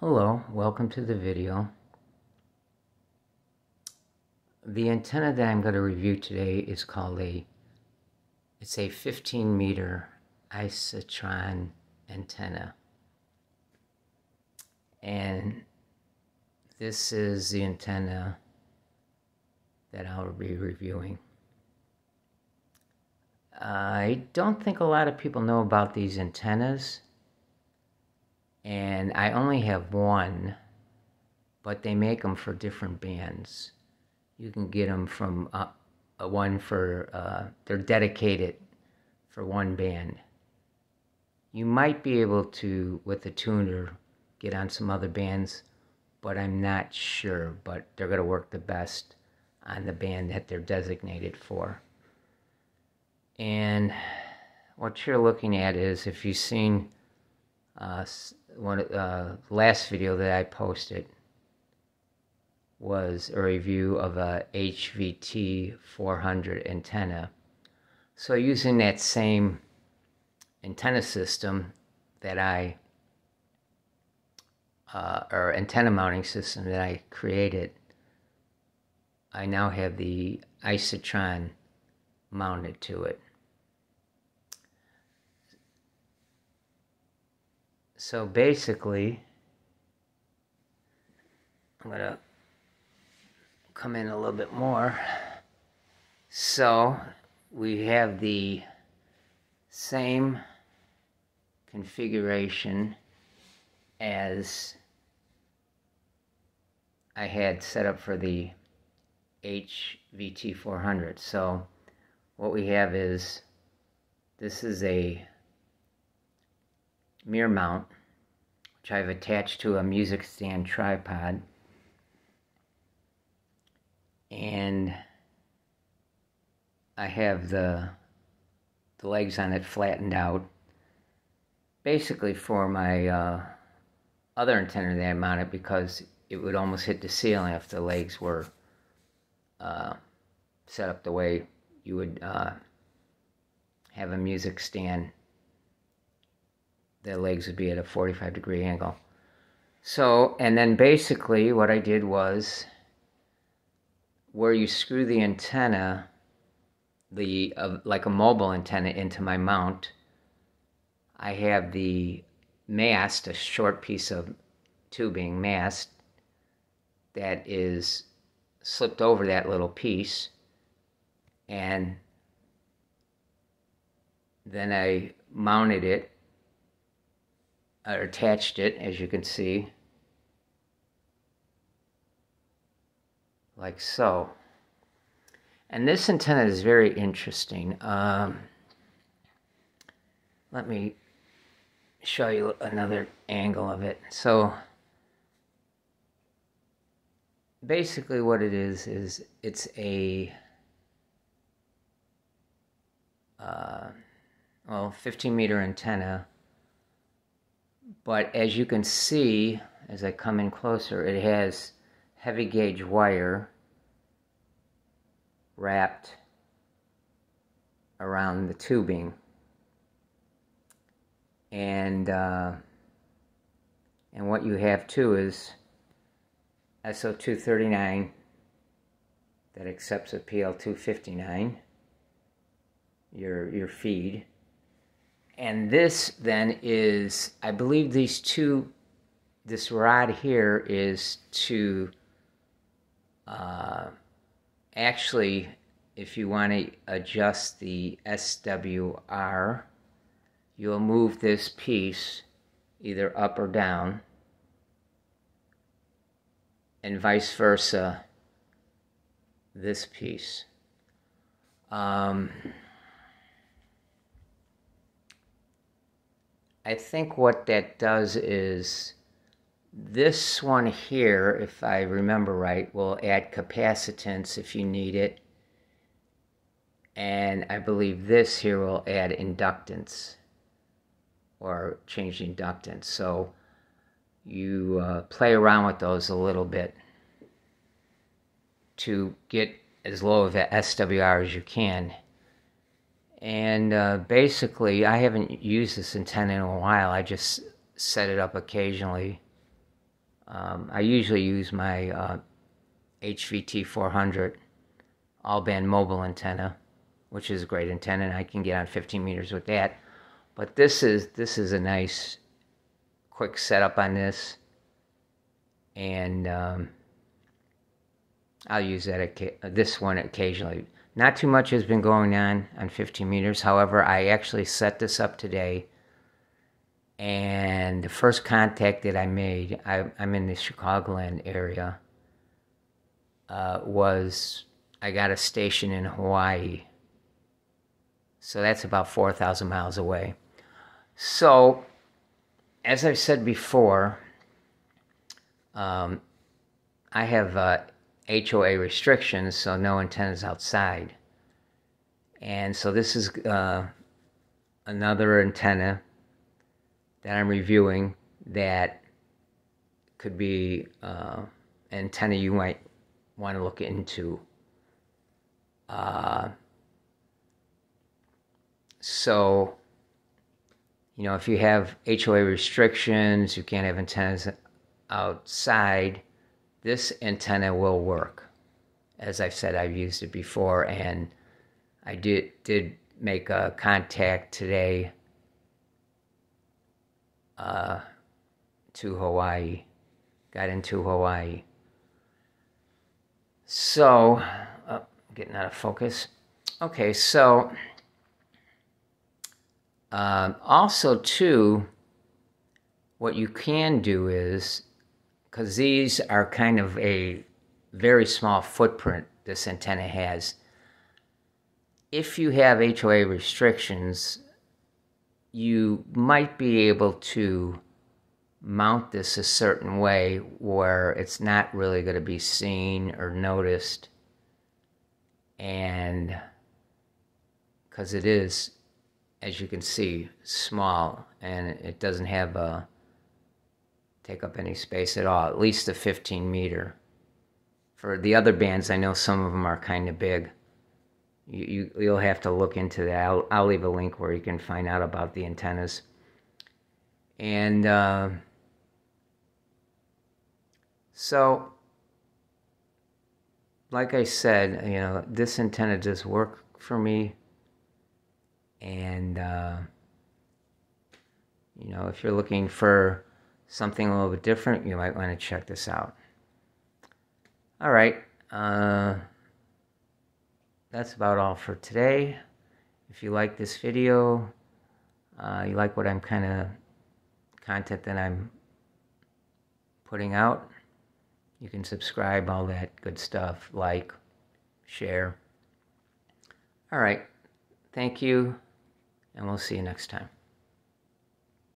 Hello, welcome to the video. The antenna that I'm going to review today is called it's a 15 meter isotron antenna. And this is the antenna that I'll be reviewing. I don't think a lot of people know about these antennas, and I only have one, but they make them for different bands. You can get them from one for, they're dedicated for one band. You might be able to, with a tuner, get on some other bands, but I'm not sure, but they're going to work the best on the band that they're designated for. And what you're looking at is, if you've seen last video that I posted, was a review of a HVT 400 antenna. So using that same antenna system that or antenna mounting system that I created, I now have the isotron mounted to it. So basically, I'm going to come in a little bit more. So we have the same configuration as I had set up for the HVT 400. So what we have is, this is a mirror mount, which I've attached to a music stand tripod. And I have the legs on it flattened out, basically for my other antenna that I mounted, because it would almost hit the ceiling if the legs were set up the way you would have a music stand. The legs would be at a 45-degree angle. So, and then basically what I did was, where you screw the antenna, like a mobile antenna, into my mount, I have the mast, a short piece of tubing mast, that is slipped over that little piece, and then I mounted it, or attached it, as you can see, like so. And this antenna is very interesting. Let me show you another angle of it. So basically what it is it's a 15 meter antenna, but as you can see, as I come in closer, it has heavy gauge wire wrapped around the tubing, and what you have too is SO239 that accepts a PL259, your feed. And this then is, I believe this rod here is to actually, if you want to adjust the SWR, you'll move this piece either up or down, and vice versa, this piece. I think what that does is, this one here, if I remember right, will add capacitance if you need it. And I believe this here will add inductance, or change the inductance. So you play around with those a little bit to get as low of an SWR as you can. And basically, I haven't used this antenna in a while. I just set it up occasionally I usually use my HVT 400 all-band mobile antenna, which is a great antenna, and I can get on 15 meters with that. But this is a nice quick setup on this, and I'll use this one occasionally. Not too much has been going on 15 meters. However, I actually set this up today, and the first contact that I made, I'm in the Chicagoland area, was I got a station in Hawaii. So that's about 4,000 miles away. So, as I've said before, I have HOA restrictions, so no antennas outside. And so this is another antenna that I'm reviewing that could be an antenna you might want to look into. So, you know, if you have HOA restrictions, you can't have antennas outside, this antenna will work. As I've said, I've used it before, and I did make a contact today to Hawaii. Got into Hawaii. So, getting out of focus. Okay, so also too, what you can do is, because these are kind of a very small footprint this antenna has, if you have HOA restrictions, you might be able to mount this a certain way where it's not really going to be seen or noticed, and because it is, as you can see, small, and it doesn't have take up any space at all, at least a 15 meter. For the other bands, I know some of them are kind of big. You'll have to look into that. I'll leave a link where you can find out about the antennas. And so, like I said, you know, this antenna does work for me. And, you know, if you're looking for something a little bit different, you might want to check this out. All right. That's about all for today. If you like this video, you like what I'm content that I'm putting out, you can subscribe, all that good stuff, like, share. All right. Thank you, and we'll see you next time.